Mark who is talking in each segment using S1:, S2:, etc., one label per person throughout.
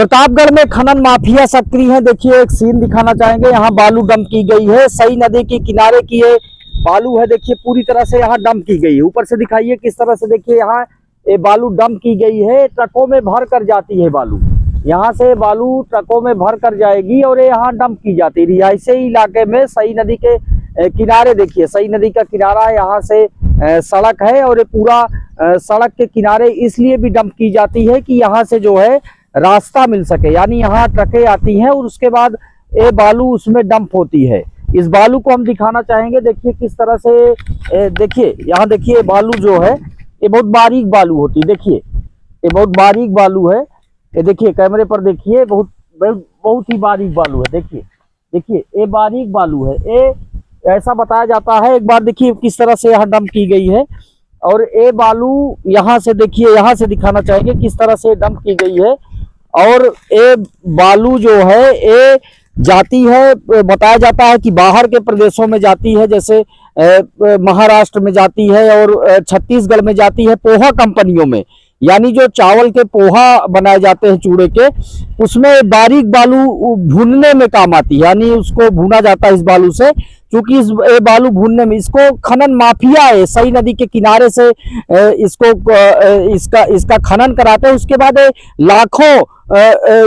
S1: प्रतापगढ़ में खनन माफिया सक्रिय है। देखिए एक सीन दिखाना चाहेंगे। यहाँ बालू डंप की गई है, सई नदी के किनारे की ये बालू है। देखिए पूरी तरह से यहाँ डंप की गई है। ऊपर से दिखाइए किस तरह से, देखिए यहाँ ये बालू डंप की गई है। ट्रकों में भर कर जाती है बालू, यहाँ से बालू ट्रकों में भर कर जाएगी और ये यहाँ डंप की जाती है रिहायशी इलाके में। सई नदी के किनारे देखिए, सई नदी का किनारा है, यहाँ से सड़क है और ये पूरा सड़क के किनारे इसलिए भी डंप की जाती है कि यहाँ से जो है रास्ता मिल सके, यानी यहाँ ट्रकें आती हैं और उसके बाद ये बालू उसमें डंप होती है। इस बालू को हम दिखाना चाहेंगे। देखिए किस तरह से, देखिए यहाँ देखिए बालू जो है ये बहुत बारीक बालू होती है। देखिए ये बहुत बारीक बालू है, ये देखिए कैमरे पर देखिए, बहुत ही बारीक बालू है। देखिए ये बारीक बालू है, ये ऐसा बताया जाता है। एक बार देखिए किस तरह से यहाँ डंप की गई है और ये बालू यहाँ से देखिए, यहाँ से दिखाना चाहेंगे किस तरह से डंप की गई है। और ये बालू जो है ये जाती है, बताया जाता है कि बाहर के प्रदेशों में जाती है, जैसे महाराष्ट्र में जाती है और छत्तीसगढ़ में जाती है पोहा कंपनियों में, यानी जो चावल के पोहा बनाए जाते हैं चूड़े के, उसमें बारीक बालू भूनने में काम आती है, यानी उसको भूना जाता है इस बालू से। क्योंकि इस बालू भूनने में, इसको खनन माफिया है, सई नदी के किनारे से इसका खनन कराते हैं। उसके बाद लाखों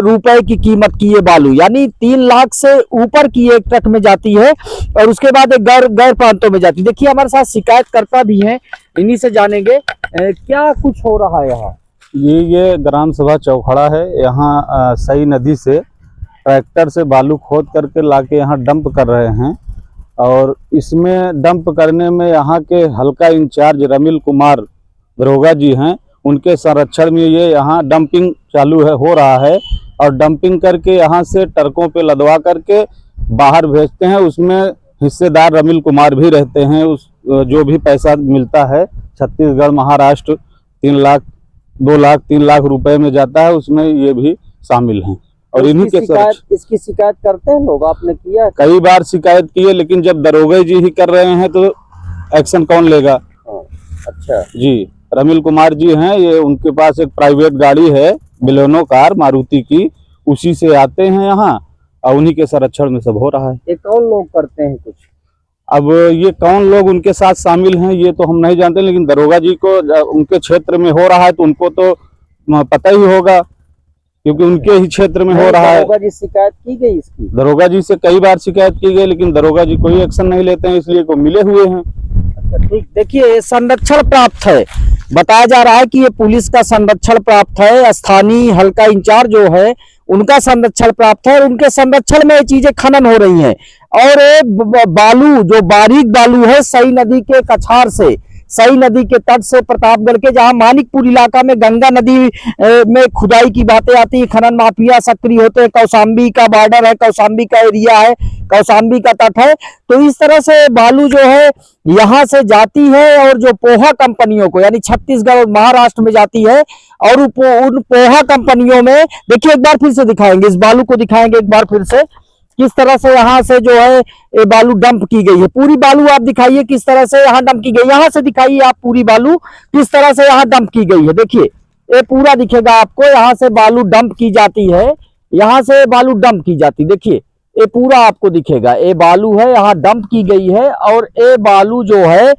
S1: रुपए की कीमत की ये बालू, यानी 3 लाख से ऊपर की एक ट्रक में जाती है और उसके बाद गैर प्रांतों में जाती है। देखिए हमारे साथ शिकायतकर्ता भी हैं, इन्हीं से जानेंगे क्या कुछ हो रहा है यहाँ।
S2: ये ग्राम सभा चौखड़ा है। यहाँ सई नदी से ट्रैक्टर से बालू खोद करके लाके यहाँ डंप कर रहे हैं और इसमें डंप करने में यहाँ के हल्का इंचार्ज रमिल कुमार दरोगा जी हैं, उनके संरक्षण में ये यहाँ डंपिंग चालू है, हो रहा है। और डंपिंग करके यहाँ से ट्रकों पे लदवा करके बाहर भेजते हैं। उसमें हिस्सेदार रमिल कुमार भी रहते हैं। उस जो भी पैसा मिलता है छत्तीसगढ़ महाराष्ट्र 3 लाख 2 लाख 3 लाख रुपए में जाता है, उसमें ये भी शामिल हैं। और इन्हीं के
S1: इसकी शिकायत करते हैं लोग, आपने किया?
S2: कई बार शिकायत की है, लेकिन जब दरोगा जी ही कर रहे हैं तो एक्शन कौन लेगा।
S1: अच्छा
S2: जी, रमिल कुमार जी हैं, ये उनके पास एक प्राइवेट गाड़ी है बिलोनो कार मारुति की, उसी से आते हैं यहाँ और उन्हीं के संरक्षण में सब हो रहा है।
S1: ये कौन लोग करते हैं कुछ?
S2: अब ये कौन लोग उनके साथ शामिल हैं ये तो हम नहीं जानते, लेकिन दरोगा जी को उनके क्षेत्र में हो रहा है तो उनको तो पता ही होगा, क्योंकि उनके ही क्षेत्र में हो रहा है।
S1: दरोगा जी शिकायत की गई इसकी?
S2: दरोगा जी से कई बार शिकायत की गई, लेकिन दरोगा जी कोई एक्शन नहीं लेते हैं, इसलिए को मिले हुए हैं।
S1: अच्छा ठीक, देखिए संरक्षण प्राप्त है, बताया जा रहा है कि ये पुलिस का संरक्षण प्राप्त है, स्थानीय हल्का इंचार्ज जो है उनका संरक्षण प्राप्त है और उनके संरक्षण में ये चीजें खनन हो रही हैं। और बालू जो बारीक बालू है सई नदी के कछार से, सई नदी के तट से प्रतापगढ़ के, जहां मानिकपुर इलाका में गंगा नदी में खुदाई की बातें आती है, खनन माफिया सक्रिय होते हैं। कौशाम्बी का बॉर्डर है, कौशाम्बी का एरिया है, कौशाम्बी का तट है, तो इस तरह से बालू जो है यहाँ से जाती है और जो पोहा कंपनियों को, यानी छत्तीसगढ़ और महाराष्ट्र में जाती है। और उन पोहा कंपनियों में देखिए, एक बार फिर से दिखाएंगे, इस बालू को दिखाएंगे एक बार फिर से किस तरह से यहाँ से जो है ये बालू डंप की गई है। पूरी बालू आप दिखाइए किस तरह से यहाँ डंप की गई, यहाँ से दिखाइए आप पूरी बालू किस तरह से यहाँ डंप की गई है। देखिए ये पूरा दिखेगा आपको, यहाँ से बालू डंप की जाती है, यहाँ से बालू डंप की जाती, देखिए ये पूरा आपको दिखेगा। ये बालू है, यहाँ डंप की गई है और ये बालू जो है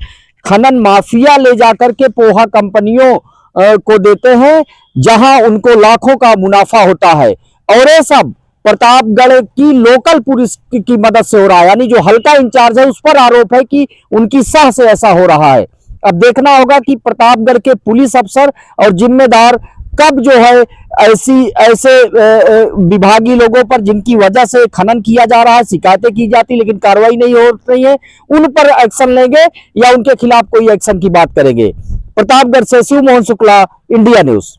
S1: खनन माफिया ले जाकर के पोहा कंपनियों को देते हैं, जहां उनको लाखों का मुनाफा होता है। और ये सब प्रतापगढ़ की लोकल पुलिस की मदद से हो रहा है, यानी जो हल्का इंचार्ज है उस पर आरोप है कि उनकी सह से ऐसा हो रहा है। अब देखना होगा कि प्रतापगढ़ के पुलिस अफसर और जिम्मेदार कब जो है ऐसे विभागीय लोगों पर, जिनकी वजह से खनन किया जा रहा है, शिकायतें की जाती लेकिन कार्रवाई नहीं हो रही है, उन पर एक्शन लेंगे या उनके खिलाफ कोई एक्शन की बात करेंगे। प्रतापगढ़ से शिव मोहन शुक्ला, इंडिया न्यूज।